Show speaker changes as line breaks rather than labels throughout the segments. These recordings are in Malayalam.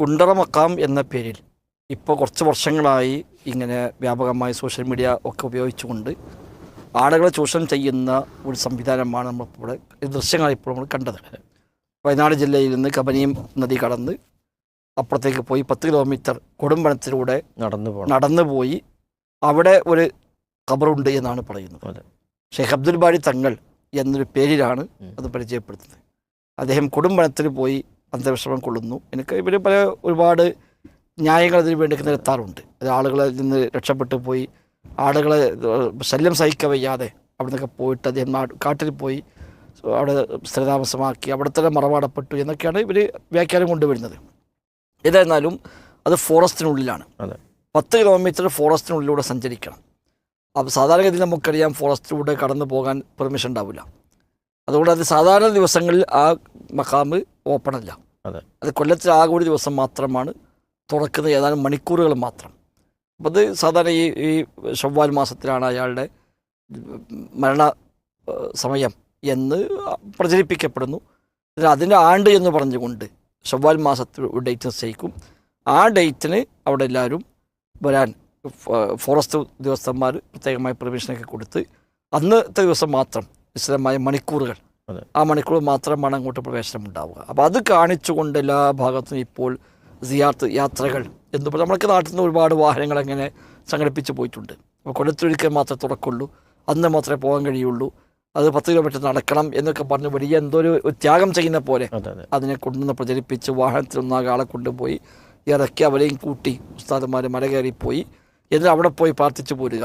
ഗുണ്ടറ മക്കാം എന്ന പേരിൽ ഇപ്പോൾ കുറച്ച് വർഷങ്ങളായി ഇങ്ങനെ വ്യാപകമായി സോഷ്യൽ മീഡിയ ഒക്കെ ഉപയോഗിച്ചുകൊണ്ട് ആളുകളെ ചൂഷണം ചെയ്യുന്ന ഒരു സംവിധാനമാണ് നമ്മളിപ്പോൾ ദൃശ്യങ്ങൾ ഇപ്പോൾ നമ്മൾ കണ്ടത്. വയനാട് ജില്ലയിൽ നിന്ന് കബനിയും നദി കടന്ന് അപ്പുറത്തേക്ക് പോയി 10 കിലോമീറ്റർ കൊടുമ്പനത്തിലൂടെ നടന്നു പോയി അവിടെ ഒരു ഖബറുണ്ട് എന്നാണ് പറയുന്നത്. ഷെയ്ഖ് അബ്ദുൽ ബാരി തങ്ങൾ എന്നൊരു പേരിലാണ് അത് പരിചയപ്പെടുത്തുന്നത്. അദ്ദേഹം കൊടുമ്പനത്തിൽ പോയി അന്ത്യവിശ്രമം കൊള്ളുന്നു. എനിക്ക് ഇവർ ഒരുപാട് ന്യായങ്ങൾ അതിന് വേണ്ടി നിരത്താറുണ്ട്. അത് ആളുകളിൽ നിന്ന് രക്ഷപ്പെട്ടു പോയി ആളുകളെ ശല്യം സഹിക്കവയ്യാതെ അവിടെ നിന്നൊക്കെ പോയിട്ട് അദ്ദേഹം കാട്ടിൽ പോയി അവിടെ സ്ഥിരതാമസമാക്കി അവിടെ തന്നെ മറവാടപ്പെട്ടു എന്നൊക്കെയാണ് ഇവർ വ്യാഖ്യാനം കൊണ്ടുവരുന്നത്. ഏതായിരുന്നാലും അത് ഫോറസ്റ്റിനുള്ളിലാണ്. 10 കിലോമീറ്റർ ഫോറസ്റ്റിനുള്ളിലൂടെ സഞ്ചരിക്കണം. അപ്പോൾ സാധാരണഗതിയിൽ നമുക്കറിയാം ഫോറസ്റ്റിലൂടെ കടന്നു പോകാൻ പെർമിഷൻ ഉണ്ടാവില്ല. അതുകൊണ്ട് അത് സാധാരണ ദിവസങ്ങളിൽ ആ മഖാമ് ഓപ്പണല്ല. അത് കൊല്ലത്തിൽ ആകെ ഒരു ദിവസം മാത്രമാണ് തുറക്കുന്നത്, ഏതാനും മണിക്കൂറുകൾ മാത്രം. അപ്പോൾ അത് സാധാരണ ഈ ശവ്വാൽ മാസത്തിലാണ് അയാളുടെ മരണ സമയം എന്ന് പ്രചരിപ്പിക്കപ്പെടുന്നു. അതിൻ്റെ ആണ്ട് എന്ന് പറഞ്ഞുകൊണ്ട് ശവ്വാൽ മാസത്തിൽ ഒരു ഡേറ്റ് നിശ്ചയിക്കും. ആ ഡേറ്റിന് അവിടെ എല്ലാവരും വരാൻ ഫോറസ്റ്റ് ഉദ്യോഗസ്ഥന്മാർ പ്രത്യേകമായ പെർമിഷനൊക്കെ കൊടുത്ത് അന്നത്തെ ദിവസം മാത്രം വിശദമായ മണിക്കൂറുകൾ, ആ മണിക്കൂർ മാത്രമാണ് അങ്ങോട്ട് പ്രവേശനം ഉണ്ടാവുക. അപ്പോൾ അത് കാണിച്ചുകൊണ്ട് എല്ലാ ഭാഗത്തും ഇപ്പോൾ സിയാർത്ത് യാത്രകൾ എന്ന് പറഞ്ഞാൽ നമ്മൾക്ക് നാട്ടിൽ നിന്ന് ഒരുപാട് വാഹനങ്ങൾ അങ്ങനെ സംഘടിപ്പിച്ച് പോയിട്ടുണ്ട്. അപ്പോൾ കൊല്ലത്തൊരിക്കൽ മാത്രമേ തുറക്കുള്ളൂ, അന്ന് മാത്രമേ പോകാൻ കഴിയുള്ളൂ, അത് 10 കിലോമീറ്റർ നടക്കണം എന്നൊക്കെ പറഞ്ഞ് വലിയ എന്തോ ഒരു ത്യാഗം ചെയ്യുന്ന പോലെ അതിനെ കൊണ്ടുവന്ന് പ്രചരിപ്പിച്ച് വാഹനത്തിൽ ഒന്നാകെ ആളെ കൊണ്ടുപോയി ഇറക്കി അവരെയും കൂട്ടി ഉസ്താദന്മാർ മല കയറിപ്പോയി എന്നിട്ട് അവിടെ പോയി പ്രാർത്ഥിച്ചു പോരുക.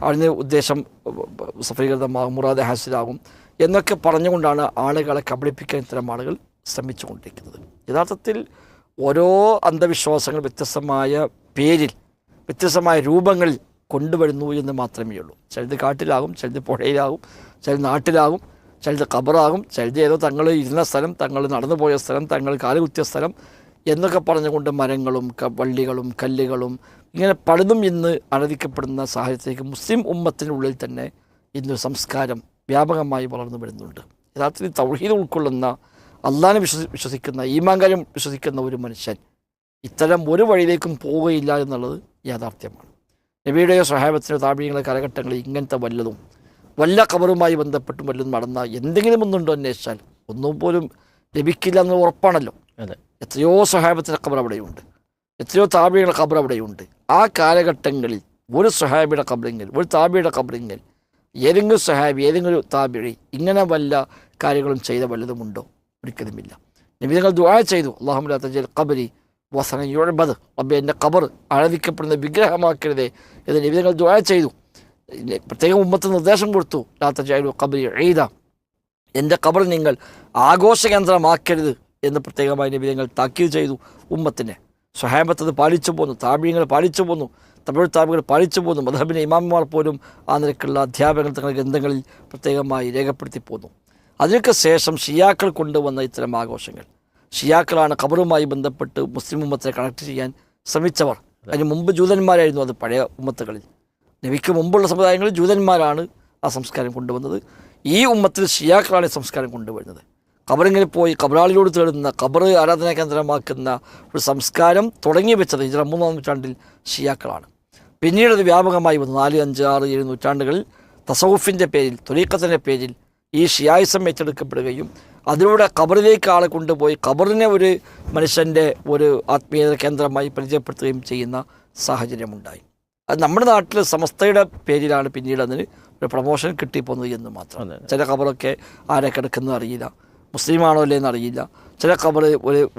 അതിന് ഉദ്ദേശം സഫലീകൃതമാകും, മുറാദ് ഹാസിലാകും എന്നൊക്കെ പറഞ്ഞുകൊണ്ടാണ് ആളുകളെ കബളിപ്പിക്കാൻ ഇത്തരം ആളുകൾ ശ്രമിച്ചു കൊണ്ടിരിക്കുന്നത്. യഥാർത്ഥത്തിൽ ഓരോ അന്ധവിശ്വാസങ്ങൾ വ്യത്യസ്തമായ പേരിൽ വ്യത്യസ്തമായ രൂപങ്ങളിൽ കൊണ്ടുവരുന്നു എന്ന് മാത്രമേ ഉള്ളൂ. ചിലത് കാട്ടിലാകും, ചിലത് പുഴയിലാകും, ചിലത് നാട്ടിലാകും, ചിലത് ഖബറാകും, ചിലത് ഏതോ തങ്ങൾ ഇരുന്ന സ്ഥലം, തങ്ങൾ നടന്നു പോയ സ്ഥലം, തങ്ങൾ കാലുകുത്തിയ സ്ഥലം എന്നൊക്കെ പറഞ്ഞുകൊണ്ട് മരങ്ങളും വള്ളികളും കല്ലുകളും ഇങ്ങനെ പലതും ഇന്ന് അനുവദിക്കപ്പെടുന്ന സാഹചര്യത്തിലേക്ക് മുസ്ലിം ഉമ്മത്തിനുള്ളിൽ തന്നെ ഇന്ന് സംസ്കാരം വ്യാപകമായി വളർന്നു വരുന്നുണ്ട്. യഥാർത്ഥത്തിൽ തൗഹീദ് ഉൾക്കൊള്ളുന്ന അള്ളാഹിനെ വിശ്വസിക്കുന്ന ഈമാൻ കാര്യം വിശ്വസിക്കുന്ന ഒരു മനുഷ്യൻ ഇത്തരം ഒരു വഴിയിലേക്കും പോവുകയില്ല എന്നുള്ളത് യാഥാർത്ഥ്യമാണ്. നബിയുടെയോ സ്വഹാബത്തിനോ താബീങ്ങളുടെ കാലഘട്ടങ്ങളിൽ ഇങ്ങനത്തെ വല്ല ഖബറുമായി ബന്ധപ്പെട്ടും വല്ലതും നടന്ന എന്തെങ്കിലും ഒന്നുണ്ടോ അന്വേഷിച്ചാൽ ഒന്നും പോലും ലഭിക്കില്ല എന്ന് ഉറപ്പാണല്ലോ. എത്രയോ സ്വഹാബത്തിൻ്റെ ഖബർ അവിടെയുണ്ട്, എത്രയോ താബിയുടെ ഖബർ അവിടെയുണ്ട്. ആ കാലഘട്ടങ്ങളിൽ ഒരു സ്വഹാബിയുടെ ഖബറിങ്കിൽ, ഒരു താബിയുടെ ഖബറിങ്കിൽ ഏതെങ്കിലും സ്വഹാബി, ഏതെങ്കിലും താബിഴി ഇങ്ങനെ വല്ല കാര്യങ്ങളും ചെയ്ത വല്ലതുമുണ്ടോ? ഒരിക്കലുമില്ല. നബി തങ്ങൾ ദുആ ചെയ്തു, അല്ലാഹുമ്മ ലാ തജൽ ഖബരി വസനൻ യുഅബദ്, റബ്ബേ എൻ്റെ ഖബർ ആരാധിക്കപ്പെടുന്ന വിഗ്രഹമാക്കരുതേ എന്ന് നബി തങ്ങൾ ദുആ ചെയ്തു. പ്രത്യേകം ഉമ്മത്ത് നിർദ്ദേശം കൊടുത്തു, ലാ തജഅലു ഖബരി ഈദ, എൻ്റെ ഖബർ നിങ്ങൾ ആഘോഷകേന്ദ്രമാക്കരുത് എന്ന് പ്രത്യേകമായി നബി തങ്ങൾ താക്കീത് ചെയ്തു ഉമ്മത്തിനെ. സ്വഹാബത്ത് അത് പാലിച്ചു പോന്നു, താബിയങ്ങൾ പാലിച്ചു പോന്നു, താബികൾ പാലിച്ചു പോന്നു. മദ്ഹബിലെ ഇമാമിമാർ പോലും ആ നിലക്കുള്ള അധ്യാപകർ തങ്ങളുടെ ഗ്രന്ഥങ്ങളിൽ പ്രത്യേകമായി രേഖപ്പെടുത്തി പോന്നു. അതിനൊക്കെ ശേഷം ഷിയാക്കൾ കൊണ്ടുവന്ന ഇത്തരം ആഘോഷങ്ങൾ, ഷിയാക്കളാണ് ഖബറുമായി ബന്ധപ്പെട്ട് മുസ്ലിം ഉമ്മത്തിനെ കണക്ട് ചെയ്യാൻ ശ്രമിച്ചവർ. അതിന് മുമ്പ് ജൂതന്മാരായിരുന്നു അത് പഴയ ഉമ്മത്തുകളിൽ. നബിക്ക് മുമ്പുള്ള സമുദായങ്ങളിൽ ജൂതന്മാരാണ് ആ സംസ്കാരം കൊണ്ടുവന്നത്. ഈ ഉമ്മത്തിൽ ഷിയാക്കളാണ് ഈ സംസ്കാരം കൊണ്ടുവരുന്നത്. ഖബറിങ്ങനെ പോയി ഖബറാളിയോട് തേടുന്ന, ഖബർ ആരാധനാ കേന്ദ്രമാക്കുന്ന ഒരു സംസ്കാരം തുടങ്ങി വെച്ചത് ഹിജ്റ 3-ാം നൂറ്റാണ്ടിൽ ഷിയാക്കളാണ്. പിന്നീട് അത് വ്യാപകമായി വന്നു. 4, 5, 6, 7 നൂറ്റാണ്ടുകളിൽ തസവുഫിൻ്റെ പേരിൽ, ത്വരീഖത്തിൻ്റെ പേരിൽ ഈ ഷിയായിസം ഏറ്റെടുക്കപ്പെടുകയും അതിലൂടെ ഖബറിലേക്ക് ആളെ കൊണ്ടുപോയി ഖബറിനെ ഒരു മനുഷ്യൻ്റെ ഒരു ആത്മീയത കേന്ദ്രമായി പരിചയപ്പെടുത്തുകയും ചെയ്യുന്ന സാഹചര്യമുണ്ടായി. അത് നമ്മുടെ നാട്ടിൽ സമസ്തയുടെ പേരിലാണ് പിന്നീട് അതിന് ഒരു പ്രൊമോഷൻ കിട്ടിപ്പോകുന്നത് എന്ന് മാത്രം. ചില ഖബറൊക്കെ ആരെ കിടക്കുന്നത് അറിയില്ല, മുസ്ലിമാണോ അല്ലേ എന്നറിയില്ല. ചില ഖബർ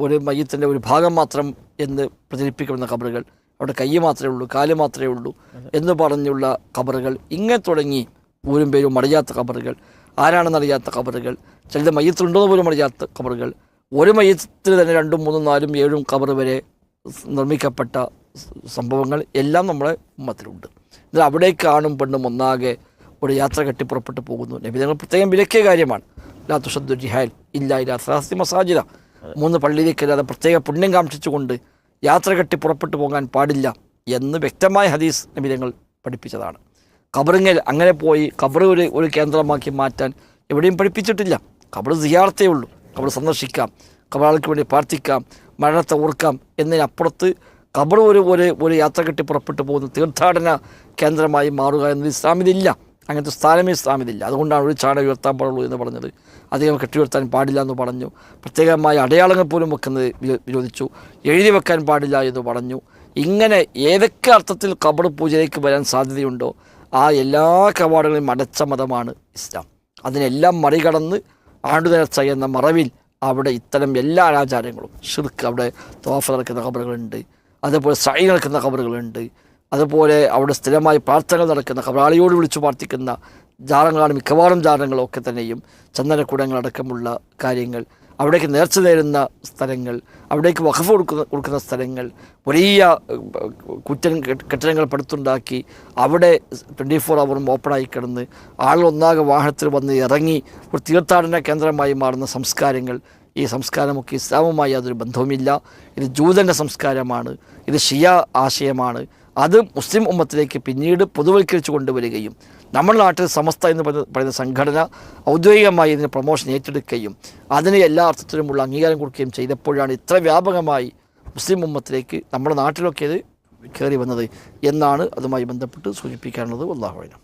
ഒരു മയ്യത്തിൻ്റെ ഒരു ഭാഗം മാത്രം എന്ന് പ്രചരിപ്പിക്കുന്ന ഖബറുകൾ, അവിടെ കൈ മാത്രമേ ഉള്ളൂ, കാല് മാത്രമേ ഉള്ളൂ എന്ന് പറഞ്ഞുള്ള ഖബറുകൾ, ഇങ്ങനെ തുടങ്ങി ഊരും പേരും അറിയാത്ത ഖബറുകൾ, ആരാണെന്നറിയാത്ത ഖബറുകൾ, ചിലത് മയ്യത്തുണ്ടോയെന്ന് പോലും അറിയാത്ത ഖബറുകൾ, ഒരു മയ്യത്തിൽ തന്നെ 2, 3, 4, 7 ഖബർ വരെ നിർമ്മിക്കപ്പെട്ട സംഭവങ്ങൾ എല്ലാം നമ്മുടെ ഉമ്മത്തിലുണ്ട്. ഇത് അവിടേക്ക് കാണും പെണ്ണും ഒന്നാകെ ഒരു യാത്ര കെട്ടി പുറപ്പെട്ടു പോകുന്നു. നബി തങ്ങൾ പ്രത്യേകം വിലക്കിയ കാര്യമാണ്. ലാ തുഷദ്ദു റിഹാൽ ഇല്ലാ ഇലാ സലാസത്തി മസാജിദ, 3 പള്ളിയിലേക്കല്ലാതെ പ്രത്യേക പുണ്യം കാക്ഷിച്ചുകൊണ്ട് യാത്ര കെട്ടി പുറപ്പെട്ടു പോകാൻ പാടില്ല എന്ന് വ്യക്തമായ ഹദീസ് നബി തങ്ങൾ പഠിപ്പിച്ചതാണ്. ഖബറിങ്ങൽ അങ്ങനെ പോയി ഖബർ ഒരു കേന്ദ്രമാക്കി മാറ്റാൻ എവിടെയും പഠിപ്പിച്ചിട്ടില്ല. ഖബർ സിയാറത്തേ ഉള്ളൂ. ഖബർ സന്ദർശിക്കാം, ഖബറാൾക്ക് വേണ്ടി പ്രാർത്ഥിക്കാം, മരണത്തെ ഓർക്കാം എന്നതിനപ്പുറത്ത് ഖബർ ഒരു യാത്ര കെട്ടി പുറപ്പെട്ടു പോകുന്ന തീർത്ഥാടന കേന്ദ്രമായി മാറുക എന്നത് ഇസ്ലാമിലില്ല. അങ്ങനത്തെ സ്ഥാനമേ ഇസ്ലാമിലില്ല. അതുകൊണ്ടാണ് ഒരു ചാണ ഉയർത്താൻ പാടുള്ളൂ എന്ന് പറഞ്ഞത്. അധികം കെട്ടി ഉയർത്താൻ പാടില്ല എന്ന് പറഞ്ഞു. പ്രത്യേകമായ അടയാളങ്ങൾ പോലും വെക്കുന്നത് വിരോധിച്ചു. എഴുതി വെക്കാൻ പാടില്ല എന്ന് പറഞ്ഞു. ഇങ്ങനെ ഏതൊക്കെ അർത്ഥത്തിൽ ഖബർ പൂജയിലേക്ക് വരാൻ സാധ്യതയുണ്ടോ ആ എല്ലാ കവാടങ്ങളെയും അടച്ച മതമാണ് ഇസ്ലാം. അതിനെല്ലാം മറികടന്ന് ആണ്ടുനേർച്ച എന്ന മറവിൽ അവിടെ ഇത്തരം എല്ലാ ആചാരങ്ങളും ഷിർക്ക്, അവിടെ തവാഫ് നടക്കുന്ന ഖബറുകളുണ്ട്, അതുപോലെ സഈ നടക്കുന്ന ഖബറുകളുണ്ട്, അതുപോലെ അവിടെ സ്ഥിരമായി പ്രാർത്ഥനകൾ നടക്കുന്ന ഖബറാളിയോട് വിളിച്ചു പ്രാർത്ഥിക്കുന്ന ജാറങ്ങളാണ് മിക്കവാറും ജാറങ്ങളൊക്കെ തന്നെയും ചന്ദനക്കുടങ്ങളടക്കമുള്ള കാര്യങ്ങൾ, അവിടേക്ക് നേർച്ച നേരുന്ന സ്ഥലങ്ങൾ, അവിടേക്ക് വഖഫ് കൊടുക്കുന്ന സ്ഥലങ്ങൾ, വലിയ കെട്ടിടങ്ങൾ പടുത്തുണ്ടാക്കി അവിടെ 24 ഹവറും ഓപ്പണായി കിടന്ന് ആളൊന്നാകെ വാഹനത്തിൽ വന്ന് ഇറങ്ങി ഒരു തീർത്ഥാടന കേന്ദ്രമായി മാറുന്ന സംസ്കാരങ്ങൾ, ഈ സംസ്കാരമൊക്കെ ഇസ്ലാമുമായി യാതൊരു ബന്ധവുമില്ല. ഇത് ജൂതൻ്റെ സംസ്കാരമാണ്, ഇത് ഷിയ ആശയമാണ്. അത് മുസ്ലിം ഉമ്മത്തിലേക്ക് പിന്നീട് പൊതുവൽക്കരിച്ചു കൊണ്ടുവരികയും നമ്മുടെ നാട്ടിൽ സമസ്ത എന്ന് പറയുന്ന സംഘടന ഔദ്യോഗികമായി ഇതിന് പ്രൊമോഷൻ ഏറ്റെടുക്കുകയും അതിന് എല്ലാ അർത്ഥത്തിലുമുള്ള അംഗീകാരം കൊടുക്കുകയും ചെയ്തപ്പോഴാണ് ഇത്ര വ്യാപകമായി മുസ്ലിം ഉമ്മത്തിലേക്ക് നമ്മുടെ നാട്ടിലൊക്കെ ഇത് കയറി വന്നത് എന്നാണ് അതുമായി ബന്ധപ്പെട്ട് സൂചിപ്പിക്കാനുള്ളത്. വല്ലാഹു അലം.